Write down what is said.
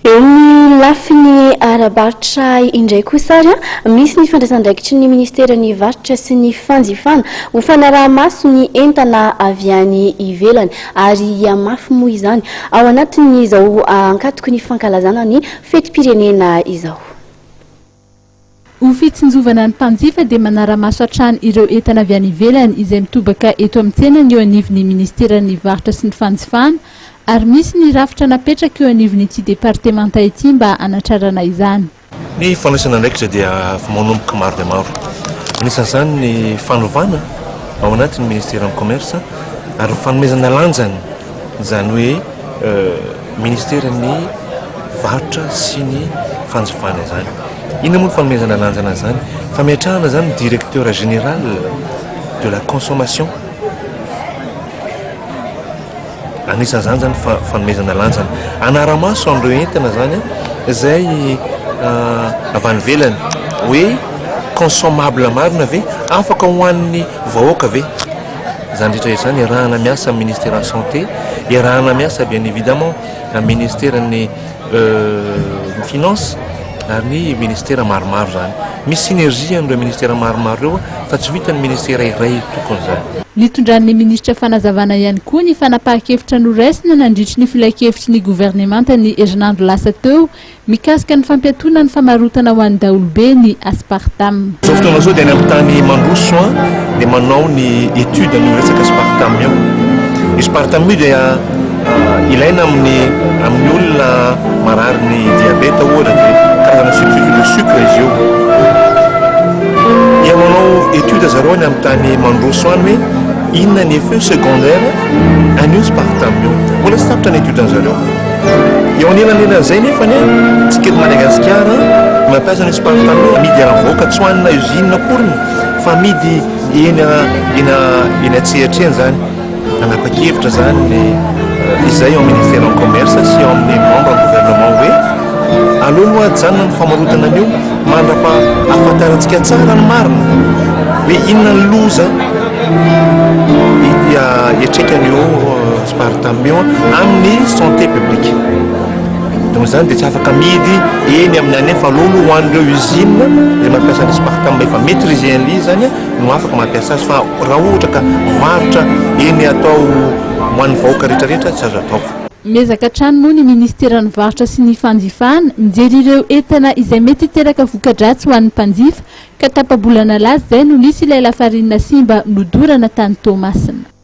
Eny lafiny arabaritra indray kosa ary misy ny fandraisan-draikitry ny ministerany varotra sy ny fanjifana ho fanaraha-maso ny entana avy any ivelany ary mafy moa izany ao anatin'izao ankatoko ny fankalazana ny fetim-pirenena izao. Ho fitsinjovana ny mpanjifa dia manara-maso hatrany ireo entana avy any ivelany izay mitobaka eto amin'ny tsenany eo anivon'ny ministerany varotra sy ny fanjifana ary misy ny rafitra napetraka eo anivon'ny ity departemanta ity mba anatrarana izany. Ny fandraisana andraikitra dia manomboka maro dia maro. Anisan'izany ny fanovana ao anatin'ny ministeran'ny commerce ary fanomezana lanjany izany hoe ministeran'ny varotra sy ny fanjifana izany. Inona moa ny fanomezana lanjana izany? Fametrahana izany directeur général de la consommation. Anisan'izany zany fanomezana lanjana anara-maso an'ireo entana zany izay avy any ivelany hoe consommable marina ve afaka hoan'ny vahoaka ve zany rehetrarehetra zany iarahana miasa amin'ny ministère de la santé, iarahana miasa bien évidemment amin'ny ministèren'ny finance ary ny ministère maromaro zany. Misy synergie amin'ireo ministère maromaro ireo fa tsy vitan'ny ministère iray tokony zany. Nitondran'ny ministra fanazavana ihany koa ny fanapahan-kevitra noraisina nandritry ny filan-kevitry ny gouvernemanta ny herinandro lasa teo mikasika ny fampiatoana ny famarotana ho an'ny daholobe ny aspartame. Zao fotoana zao dia any amin'ny tany mandroso dia manao ny étude ny resaka aspartame io. Aspartame io dia ilaina amin'ny olona marary ny diabeta ohatra dia karazana substitut de sucre izy io. Ia manao étude zareo any amin'ny tany mandroso any hoe inona ny effet secondaire an'io aspartame io. Mbola tsy tapitra ny étude an'zareo. Eo anelan'elan'izay nefa tsika eto Madagasikara mampiasa ny aspartame io amidy aravoaka tsy hoanina usine akoriny fa amidy eny antsehitreny zany. Anapa-kevitra zany izay ao ministère en commerce sy ao amin'ny membre en gouvernement hoe aloha janona ny famarotana an'io mandra-pahafantarantsika tsara ny marina hoe inona ny loza ietrekan'io aspartame io amin'ny santé publique. Donc zany dia tsy afaka midy eny amin'ny any fa aloha ho an'ireo usine izay mampiasa ny aspartame efa maîtriser an'ilay zany no afaka mampiasa azy fa raha ohatra ka varotra eny atao ho an'ny vahoaka rehetrarehetra tsy azo atao. Miezaka hatrany moa ny ministeran'ny varotra sy ny fanjifana mijery ireo entana izay mety hiteraka voka-dratsy ho an'ny mpanjifa ka tapabolana lazy izay no nisy ilay lafarinina simba nodorana tany Tomasina.